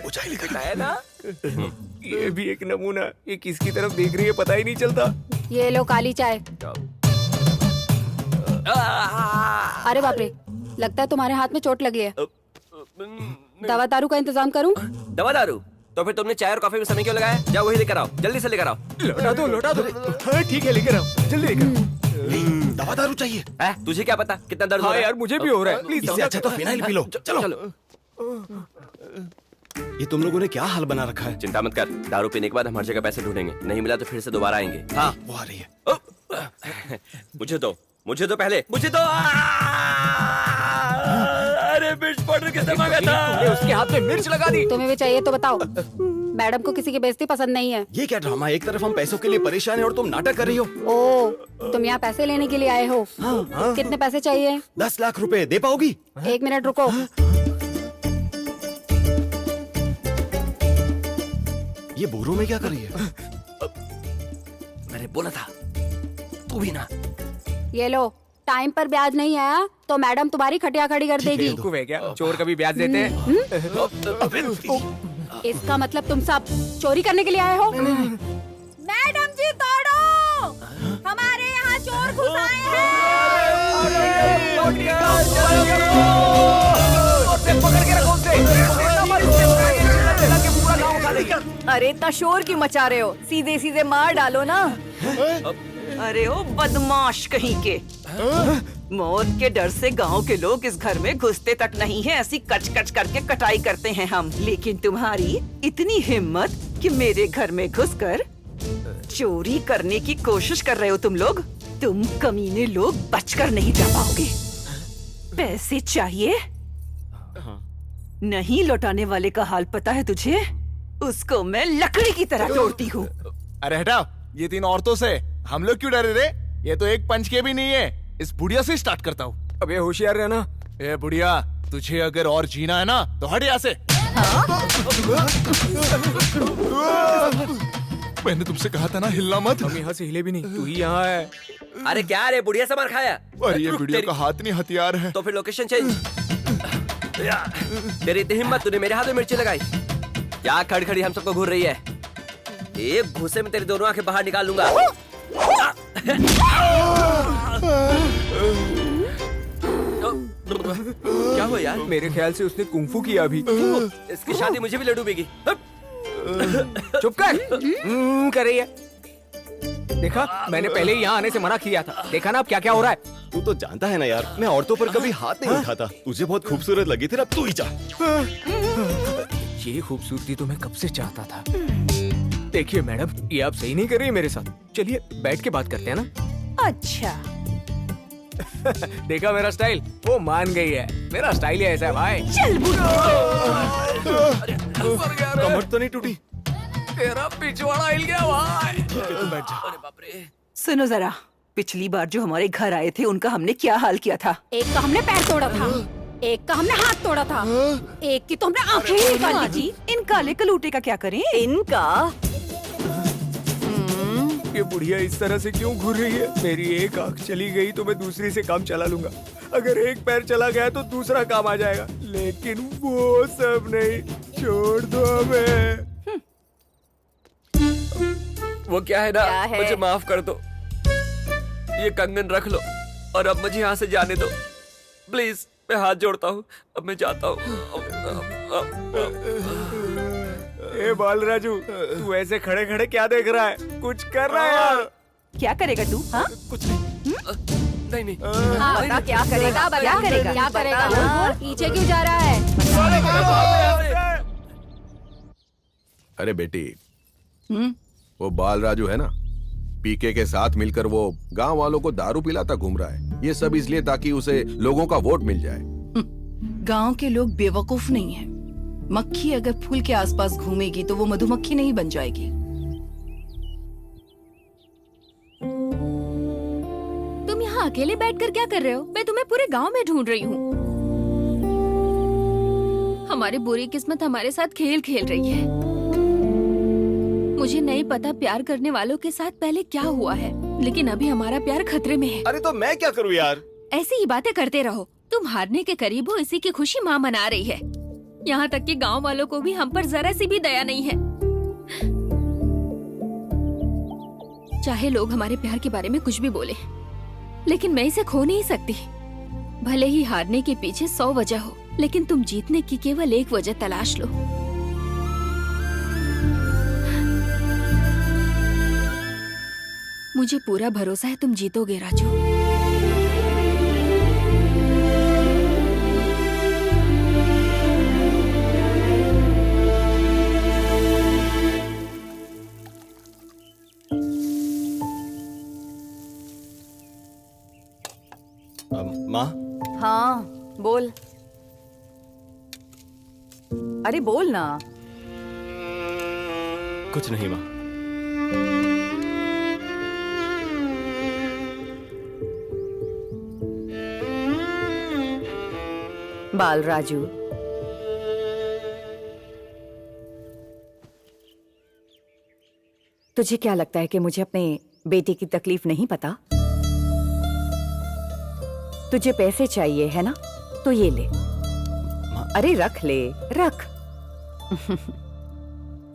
ऊंचाई लेकर है ना। ये भी एक नमूना, ये किसकी तरफ देख रही है पता ही नहीं चलता। ये लो काली चाय। अरे बाप रे, लगता है तुम्हारे हाथ में चोट लगी है। दवा दारू का इंतजाम करूं? दवा दारू? तो फिर तुमने चाय और कॉफी में समय क्यों लगाया? जाओ वही लेकर आओ, जल्दी से लेकर आओ। लौटा दो लौटा दो। हाँ ठीक है लेकर आओ, जल्दी लेकर आओ। दवा दारू चाहिए। तुझे क्या पता कितना दर्द हो रहा है? यार मुझे भी हो रहा है। प्लीज इससे अच्छा तो फिनाइल पी लो। चलो। ये तुम लोगों ने क्या हाल बना रखा है? चिंता मत कर, दारू पीने के बाद हम हर जगह पैसे ढूंढेंगे, नहीं मिला तो फिर से दोबारा आएंगे। हाँ वो आ रही है। मुझे तो पहले मुझे तो अरे मिर्च पाउडर किसने मांगा था? तूने उसके हाथ में मिर्च लगा दी। तुम्हें भी चाहिए तो बताओ। मैडम को किसी की बेइज्जती पसंद नहीं है। ये क्या ड्रामा? एक तरफ हम पैसों के लिए परेशान हैं और तुम नाटक कर रही हो। ओ, तुम यहाँ पैसे लेने के लिए आए हो? हाँ। कितने पैसे चाहिए? 10 लाख रुपए दे पाओगी? 1 मिनट रुको। ये बोरों में क्या कर रही है? मैंने बोला था, तू भी ना। ये लो, टाइम पर ब्याज नहीं आया तो मैडम तुम्हारी खटिया खड़ी कर देगी। क्या चोर कभी ब्याज देते हैं? इसका मतलब तुम सब चोरी करने के लिए आए हो? मैडम जी तोड़ो, हमारे यहाँ चोर घुस आए हैं। अरे इतना शोर क्यों मचा रहे हो? सीधे सीधे मार डालो ना। अरे ओ बदमाश कहीं के, मौत के डर से गांव के लोग इस घर में घुसते तक नहीं है, ऐसी कच कच करके कटाई करते हैं हम। लेकिन तुम्हारी इतनी हिम्मत कि मेरे घर में घुसकर चोरी करने की कोशिश कर रहे हो तुम लोग। तुम कमीने लोग बचकर नहीं जा पाओगे। पैसे चाहिए? नहीं लौटाने वाले का हाल पता है तुझे? उसको मैं लकड़ी की तरह तोड़ती हूँ। अरे हटाओ, ये 3 औरतों से हम लोग क्यों डरे रे? ये तो एक पंच के भी नहीं है। इस बुढ़िया से स्टार्ट करता हूँ। अबे होशियार रहना। ए बुढ़िया, तुझे अगर और जीना है ना तो हट यहाँ से। मैंने तुमसे कहा था ना हिलना मत। हम यहाँ से हिले भी नहीं, तू ही यहाँ है। अरे क्या रे, बुढ़िया से मार खाया? अरे ये बुढ़िया का हाथ नहीं हथियार है। तो फिर लोकेशन चेंज। तेरी इतनी हिम्मत, तूने मेरे हाथ में मिर्ची लगाई? क्या खड़खड़ी हम सबको घूर रही है? एक घूसे में तेरी दोनों आंखें बाहर निकाल लूंगा। क्या हुआ यार? मेरे ख्याल से उसने कुंफू किया अभी। इसकी शादी मुझे भी लड्डू बेगी। चुप कर। कर रही है। देखा, मैंने पहले ही यहाँ आने से मना किया था। देखा ना अब क्या क्या हो रहा है। तू तो जानता है ना यार, मैं औरतों पर कभी हाथ नहीं उठाता। तुझे बहुत खूबसूरत लगी थी, अब तू ही जा। ये खूबसूरती तो मैं कब से चाहता था। देखिए मैडम, ये आप सही नहीं कर रही है मेरे साथ। चलिए बैठ के बात करते हैं ना। अच्छा। देखा मेरा स्टाइल? वो मान गई है। मेरा स्टाइल ही ऐसा है भाई। चल कमर तो नहीं टूटी? तेरा पिछवाड़ा हिल गया भाई। तुम बैठ जा। अरे बाप रे। सुनो जरा, पिछली बार जो हमारे घर आए थे उनका हमने क्या हाल किया था? एक का हमने पैर तोड़ा था, एक का हमने हाथ तोड़ा था, एक की तो हमने आंखें ही निकाल दी थी। इन काले कलूटे का क्या करें? इनका ये बुढ़िया इस तरह से क्यों घूर रही है? मेरी एक आंख चली गई तो मैं दूसरी से काम चला लूंगा। अगर एक पैर चला गया तो दूसरा काम आ जाएगा। लेकिन वो सब नहीं, छोड़ दो हमें। वो क्या है ना, क्या है? मुझे माफ कर दो। ये कंगन रख लो और अब मुझे यहाँ से जाने दो प्लीज। मैं हाथ जोड़ता हूँ, अब मैं जाता हूँ। ए बाल राजू, तू ऐसे खड़े खड़े क्या देख रहा है? कुछ कर रहा है यार। क्या करेगा तू? हाँ? कुछ नहीं। नहीं। बता क्या करेगा? क्या करेगा? क्या करेगा? बोल, पीछे क्यों जा रहा है? अरे बेटी, वो बाल राजू है ना, पीके के साथ मिलकर वो गांव वालों को दारू पिलाता घूम रहा है। ये सब इसलिए ताकि उसे लोगों का वोट मिल जाए। गांव के लोग बेवकूफ नहीं हैं। मक्खी अगर फूल के आसपास घूमेगी तो वो मधुमक्खी नहीं बन जाएगी। तुम यहाँ अकेले बैठकर क्या कर रहे हो? मैं तुम्हें पूरे गांव में ढूंढ रही हूँ। हमारी बुरी किस्मत हमारे साथ खेल खेल रही है। मुझे नहीं पता प्यार करने वालों के साथ पहले क्या हुआ है, लेकिन अभी हमारा प्यार खतरे में है। अरे तो मैं क्या करूँ यार? ऐसी ही बातें करते रहो। तुम हारने के करीब हो, इसी की खुशी माँ मना रही है। यहाँ तक कि गांव वालों को भी हम पर जरा सी भी दया नहीं है। चाहे लोग हमारे प्यार के बारे में कुछ भी बोले, लेकिन मैं इसे खो नहीं सकती। भले ही हारने के पीछे 100 वजह हो, लेकिन तुम जीतने की केवल एक वजह तलाश लो। मुझे पूरा भरोसा है तुम जीतोगे राजू। माँ, हाँ बोल। अरे बोल ना। कुछ नहीं माँ। बाल राजू, तुझे क्या लगता है कि मुझे अपने बेटे की तकलीफ नहीं पता? तुझे पैसे चाहिए है ना, तो ये ले। अरे रख ले, रख।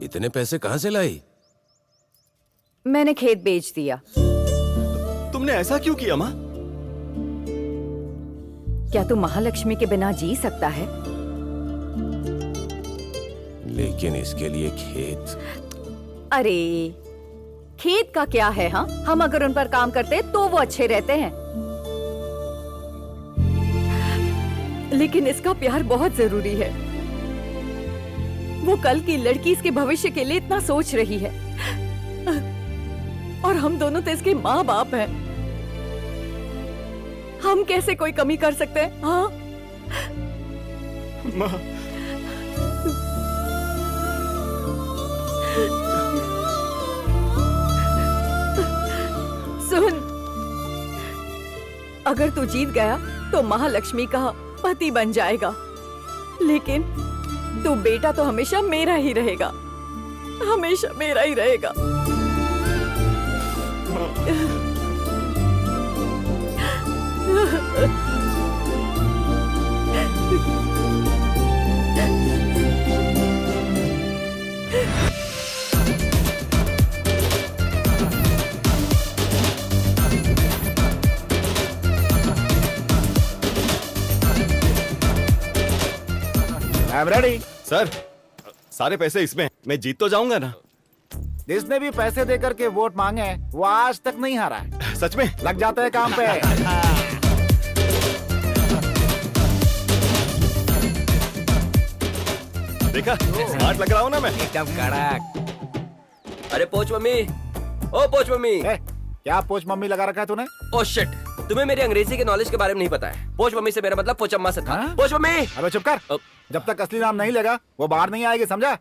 इतने पैसे कहाँ से लाई? मैंने खेत बेच दिया। तुमने ऐसा क्यों किया माँ? क्या तू महालक्ष्मी के बिना जी सकता है? लेकिन इसके लिए खेत। अरे खेत का क्या है? हाँ, हम अगर उन पर काम करते तो वो अच्छे रहते हैं, लेकिन इसका प्यार बहुत जरूरी है। वो कल की लड़की इसके भविष्य के लिए इतना सोच रही है, और हम दोनों तो इसके माँ बाप हैं। हम कैसे कोई कमी कर सकते हैं? हाँ माँ, सुन, अगर तू जीत गया तो महालक्ष्मी का पति बन जाएगा, लेकिन तू बेटा तो हमेशा मेरा ही रहेगा, हमेशा मेरा ही रहेगा। I'm ready. सर, सारे पैसे इसमें, मैं जीत तो जाऊंगा ना? जिसने भी पैसे देकर के वोट मांगे हैं, वो आज तक नहीं हारा है। सच में? लग जाते हैं काम पे। देखा, स्मार्ट लग रहा हूँ ना मैं? एकदम कड़क। अरे पोच मम्मी, ओ पोच मम्मी। ए, क्या पोच मम्मी लगा रखा है तूने? ओ शिट, तुम्हें मेरी अंग्रेजी के नॉलेज के बारे में नहीं पता है। पोच मम्मी से मेरा मतलब पोचम्मा से था। हाँ? पोच मम्मी। अबे चुप कर। जब तक असली नाम नहीं लेगा वो बाहर नहीं आएगी, समझा?